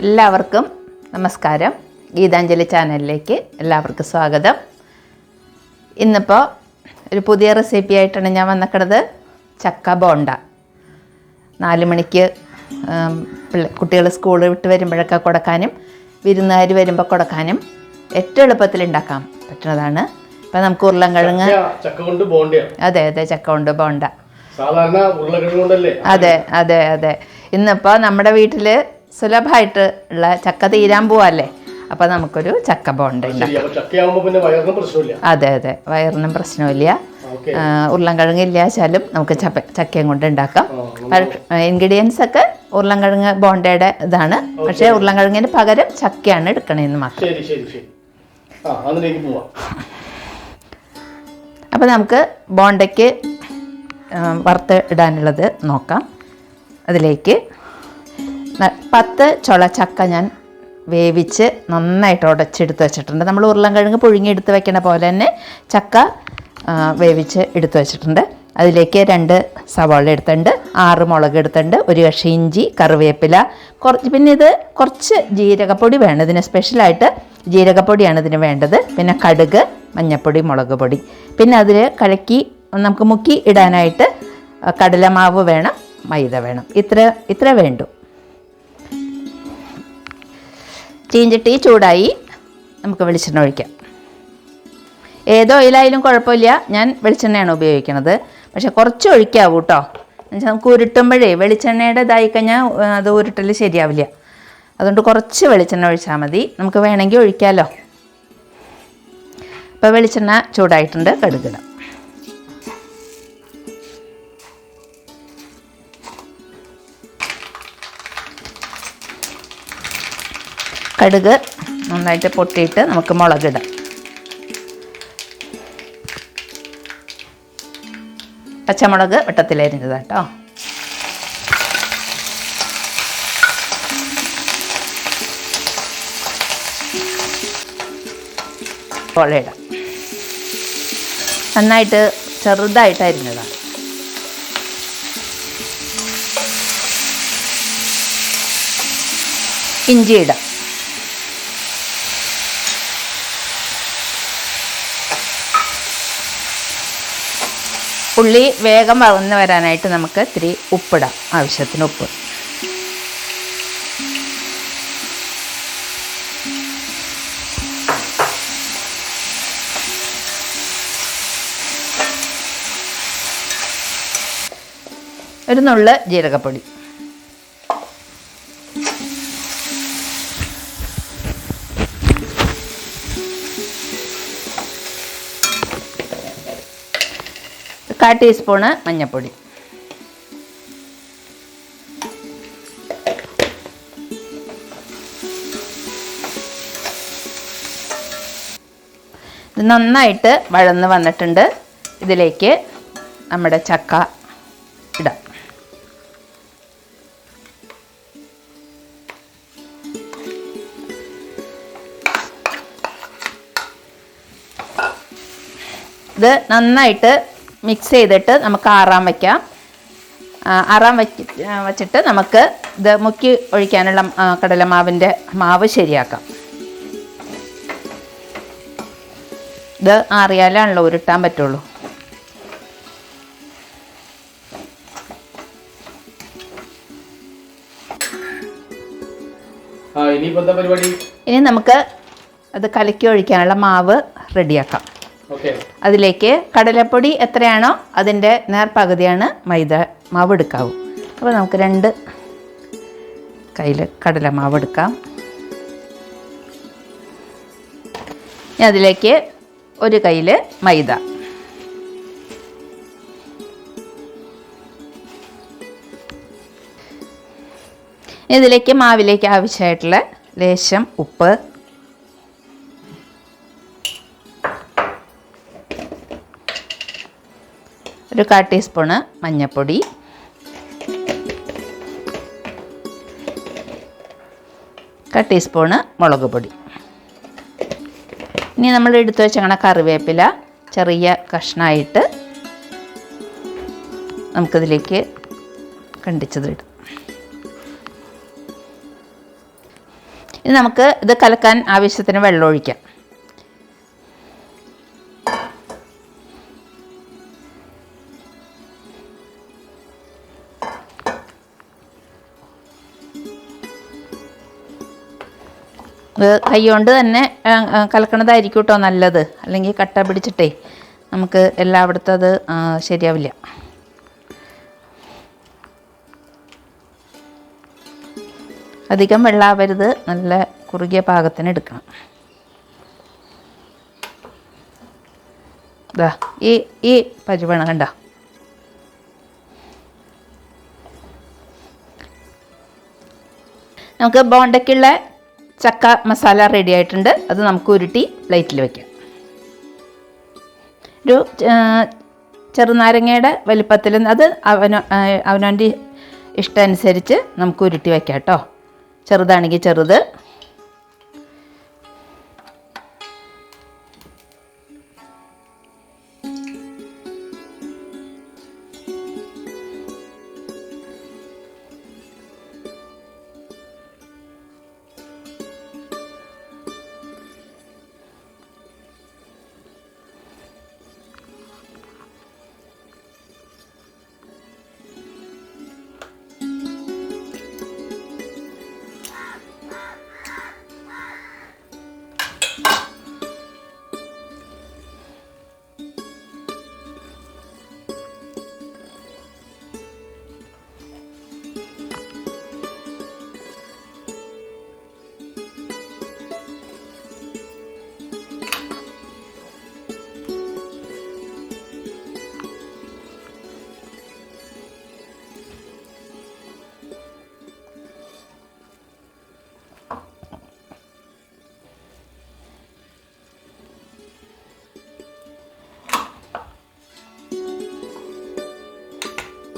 എല്ലാവർക്കും നമസ്കാരം. ഗീതാഞ്ജലി ചാനലിലേക്ക് എല്ലാവർക്കും സ്വാഗതം. ഇന്നിപ്പോൾ ഒരു പുതിയ റെസിപ്പി ആയിട്ടാണ് ഞാൻ വന്നിക്കുന്നത്. ചക്ക ബോണ്ട. 4 മണിക്ക് കുട്ടികൾ സ്കൂളിൽ വിട്ട് വരുമ്പോഴൊക്കെ കൊടുക്കാനും വിരുന്നുകാർ വരുമ്പോൾ കൊടുക്കാനും ഏറ്റവും എളുപ്പത്തിൽ ഉണ്ടാക്കാൻ പറ്റുന്നതാണ്. ഇപ്പം നമുക്ക് ഉരുളൻകിഴങ്ങ്. അതെ അതെ, ചക്ക കൊണ്ട് ബോണ്ട. അതെ അതെ അതെ. ഇന്നിപ്പോൾ നമ്മുടെ വീട്ടിൽ സുലഭമായിട്ട് ഉള്ള ചക്ക തീരാൻ പോവല്ലേ, അപ്പോൾ നമുക്കൊരു ചക്ക ബോണ്ട ഉണ്ടാക്കാം. അതെ അതെ, വയറിനും പ്രശ്നമില്ല. ഉരുളൻകിഴങ്ങ് ഇല്ലാച്ചാലും നമുക്ക് ചക്കയും കൊണ്ട് ഉണ്ടാക്കാം. ഇൻഗ്രീഡിയൻസ് ഒക്കെ ഉരുളൻകിഴങ്ങ് ബോണ്ടയുടെ ഇതാണ്, പക്ഷേ ഉരുളൻകിഴങ്ങിന് പകരം ചക്കയാണ് എടുക്കണേന്ന് മാത്രം. അപ്പോൾ നമുക്ക് ബോണ്ടയ്ക്ക് വറുത്ത് ഇടാനുള്ളത് നോക്കാം. അതിലേക്ക് 10 ചുള ചക്ക ഞാൻ വേവിച്ച് നന്നായിട്ട് ഉടച്ചെടുത്ത് വെച്ചിട്ടുണ്ട്. നമ്മൾ ഉരുളൻകിഴങ്ങ് പുഴുങ്ങിയെടുത്ത് വെക്കണ പോലെ തന്നെ ചക്ക വേവിച്ച് എടുത്ത് വെച്ചിട്ടുണ്ട്. അതിലേക്ക് 2 സവാള എടുത്തിട്ടുണ്ട്, 6 മുളക് എടുത്തിട്ടുണ്ട്, 1 കഷ്ണം ഇഞ്ചി, കറിവേപ്പില, പിന്നെ ഇത് കുറച്ച് ജീരകപ്പൊടി വേണം. ഇതിന് സ്പെഷ്യലായിട്ട് ജീരകപ്പൊടിയാണ് ഇതിന് വേണ്ടത്. പിന്നെ കടുക്, മഞ്ഞൾപ്പൊടി, മുളക് പൊടി. പിന്നെ അതിൽ കലക്കി നമുക്ക് മുക്കി ഇടാനായിട്ട് കടലമാവ് വേണം, മൈദ വേണം. ഇത്ര വേണ്ടു. ചീഞ്ചട്ടി ചൂടായി, നമുക്ക് വെളിച്ചെണ്ണ ഒഴിക്കാം. ഏതോ ഓയിലായാലും കുഴപ്പമില്ല, ഞാൻ വെളിച്ചെണ്ണയാണ് ഉപയോഗിക്കുന്നത്. പക്ഷെ കുറച്ച് ഒഴിക്കാവൂ കേട്ടോ. എന്നുവെച്ചാൽ നമുക്ക് ഉരുട്ടുമ്പോഴേ വെളിച്ചെണ്ണയുടെ ഇതായി കഴിഞ്ഞാൽ അത് ഉരുട്ടൽ ശരിയാവില്ല. അതുകൊണ്ട് കുറച്ച് വെളിച്ചെണ്ണ ഒഴിച്ചാൽ മതി. നമുക്ക് വേണമെങ്കിൽ ഒഴിക്കാമല്ലോ. ഇപ്പോൾ വെളിച്ചെണ്ണ ചൂടായിട്ടുണ്ട്, കടുകിടാം. കടുക് നന്നായിട്ട് പൊട്ടിയിട്ട് നമുക്ക് മുളകിടാം. പച്ചമുളക് വട്ടത്തിലരിഞ്ഞതാട്ടോ. പൊളയിടാം. നന്നായിട്ട് ചെറുതായിട്ട് അരിഞ്ഞതാണ്. ഇഞ്ചി ഇടാം. ഉള്ളി വേഗം വഴന്ന് വരാനായിട്ട് നമുക്ക് ഇത്തിരി ഉപ്പിടാം, ആവശ്യത്തിന് ഉപ്പ്. ഒരു നുള്ള് ജീരകപ്പൊടി. കാൽ ടീസ്പൂണ് മഞ്ഞൾപ്പൊടി. ഇത് നന്നായിട്ട് വഴന്ന് വന്നിട്ടുണ്ട്. ഇതിലേക്ക് നമ്മുടെ ചക്ക ഇടാം. ഇത് നന്നായിട്ട് മിക്സ് ചെയ്തിട്ട് നമുക്ക് ആറാൻ വയ്ക്കാം. വച്ചിട്ട് നമുക്ക് ഇത് മുക്കി ഒഴിക്കാനുള്ള കടലമാവിൻ്റെ മാവ് ശരിയാക്കാം. ഇത് ആറിയാലാണല്ലോ ഉരുട്ടാൻ പറ്റുള്ളൂ. ഇനി നമുക്ക് അത് കലക്കി ഒഴിക്കാനുള്ള മാവ് റെഡിയാക്കാം. അതിലേക്ക് കടലപ്പൊടി എത്രയാണോ അതിൻ്റെ നേർപകുതിയാണ് മൈദ മാവ് എടുക്കാവൂ. അപ്പോൾ നമുക്ക് 2 കയ്യിൽ കടലമാവ് എടുക്കാം. ഇനി അതിലേക്ക് 1 കയ്യിൽ മൈദ. ഇതിലേക്ക് മാവിലേക്ക് ആവശ്യമായിട്ടുള്ള ലേശം ഉപ്പ്, ഒരു 1/4 ടീസ്പൂണ് മഞ്ഞൾപ്പൊടി, 1/4 ടീസ്പൂണ് മുളക് പൊടി. ഇനി നമ്മൾ എടുത്തു വെച്ച കറിവേപ്പില ചെറിയ കഷ്ണമായിട്ട് നമുക്കിതിലേക്ക് കണ്ടിച്ചത് ഇടും. ഇനി നമുക്ക് ഇത് കലക്കാൻ ആവശ്യത്തിന് വെള്ളം ഒഴിക്കാം. ഇത് കൈകൊണ്ട് തന്നെ കലക്കണതായിരിക്കും കേട്ടോ നല്ലത്. അല്ലെങ്കിൽ കട്ട പിടിച്ചിട്ടേ നമുക്ക് എല്ലായിടത്തും അത് ശരിയാവില്ല. അധികം വെള്ളമാവരുത്, നല്ല കുറുകിയ പാകത്തിന് എടുക്കണം. ഇതാ ഈ പരുവണം കണ്ടോ. നമുക്ക് ബോണ്ടയ്ക്കുള്ള ചക്ക മസാല റെഡി ആയിട്ടുണ്ട്. അത് നമുക്ക് ഉരുട്ടി പ്ലേറ്റിൽ വയ്ക്കാം. ഒരു ചെറുനാരങ്ങയുടെ വലിപ്പത്തിൽ അത് അവനവൻ്റെ ഇഷ്ടമനുസരിച്ച് നമുക്ക് ഉരുട്ടി വയ്ക്കാം കേട്ടോ. ചെറുതാണെങ്കിൽ ചെറുത്.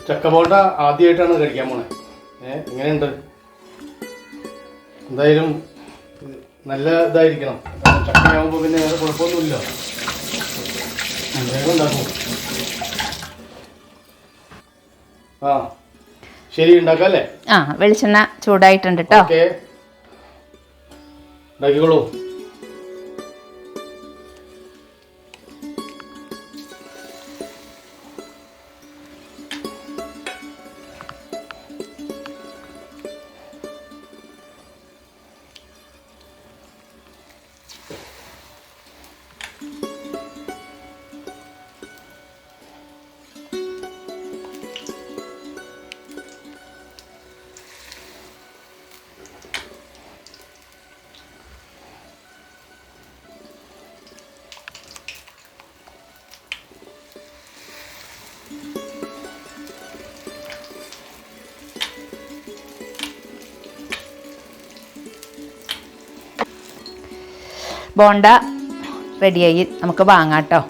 ചക്ക ബോണ്ട ആദ്യമായിട്ടാണ് കഴിക്കാൻ പോണേ. എങ്ങനെയുണ്ട്? എന്തായാലും നല്ല ഇതായിരിക്കണം. ചക്കയാകുമ്പോൾ പിന്നെ വേറെ കുഴപ്പമൊന്നുമില്ല. വേഗം ഉണ്ടാക്കും. ശരി, ഉണ്ടാക്കാം അല്ലേ? വെളിച്ചെണ്ണ ചൂടായിട്ടുണ്ട് കേട്ടോ. ഓക്കെ, ഉണ്ടാക്കിക്കോളൂ. ബോണ്ട റെഡിയായി, നമുക്ക് വാങ്ങാം കേട്ടോ.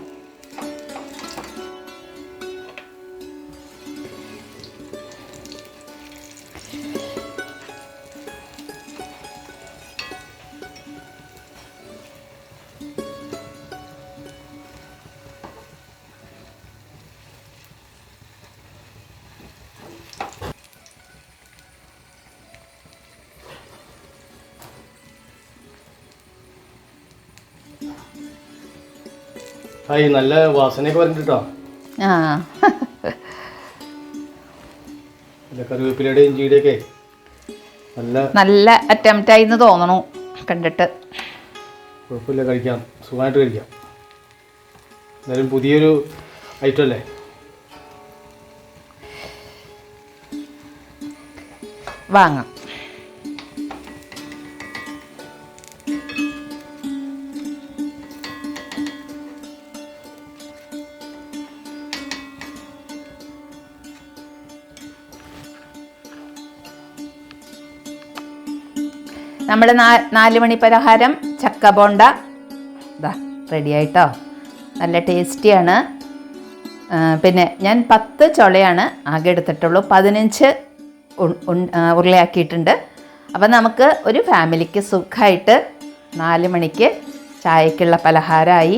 ഹായ്, നല്ല വാസനയൊക്കെ പറഞ്ഞിട്ടോ. കറിവേപ്പിലയുടെ ഇഞ്ചിയുടെ ഒക്കെ നല്ല അറ്റംപ്റ്റ് ആയിന്ന് തോന്നണു കണ്ടിട്ട്. കുഴപ്പമില്ല, കഴിക്കാം, സുഖമായിട്ട് കഴിക്കാം. എന്തായാലും പുതിയൊരു ഐറ്റം അല്ലേ. വാങ്ങാം. നമ്മുടെ 4 മണി പലഹാരം ചക്ക ബോണ്ട ഇതാ റെഡി ആയിട്ടോ. നല്ല ടേസ്റ്റിയാണ്. പിന്നെ ഞാൻ 10 ചുളയാണ് ആകെ എടുത്തിട്ടുള്ളൂ. 15 ഉരുളയാക്കിയിട്ടുണ്ട്. അപ്പം നമുക്ക് ഒരു ഫാമിലിക്ക് സുഖമായിട്ട് 4 മണിക്ക് ചായക്കുള്ള പലഹാരമായി.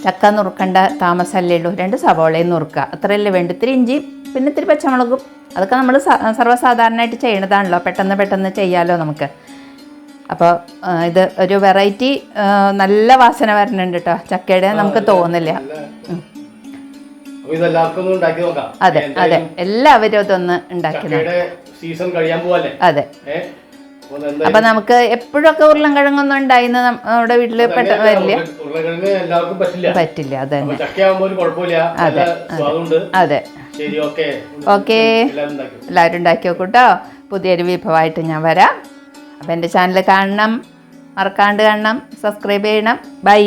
ചക്ക നുറുക്കേണ്ട താമസമല്ലേ ഉള്ളൂ. 2 സവോളയും നുറുക്കുക, അത്രയല്ലേ വേണ്ട. ഇത്തിരി ഇഞ്ചിയും പിന്നെ ഇത്തിരി പച്ചമുളകും, അതൊക്കെ നമ്മൾ സർവ്വസാധാരണമായിട്ട് ചെയ്യണതാണല്ലോ. പെട്ടെന്ന് ചെയ്യാമല്ലോ നമുക്ക്. അപ്പോൾ ഇത് ഒരു വെറൈറ്റി നല്ല വാസന വരുന്നുണ്ട് കേട്ടോ ചക്കയുടെ, നമുക്ക് തോന്നില്ല. ഇതെല്ലാവർക്കും ഉണ്ടാക്കി നോക്കാം. അതെ അതെ, എല്ലാവരും അതൊന്ന് ഉണ്ടാക്കി സീസൺ കഴിയാൻ പോവല്ലേ. അതെ. അപ്പൊ നമുക്ക് എപ്പോഴൊക്കെ ഉരുളൻകിഴങ്ങൊന്നും ഉണ്ടായിന്ന് നമ്മുടെ വീട്ടില് പെട്ടെന്ന് വരില്ല, പറ്റില്ല. അതെ അതെ അതെ. ഓക്കെ, എല്ലാവരും ഉണ്ടാക്കി നോക്കൂട്ടോ. പുതിയൊരു വിഭവമായിട്ട് ഞാൻ വരാം. അപ്പം എൻ്റെ ചാനൽ കാണണം, മറക്കാണ്ട് കാണണം, സബ്സ്ക്രൈബ് ചെയ്യണം. ബൈ.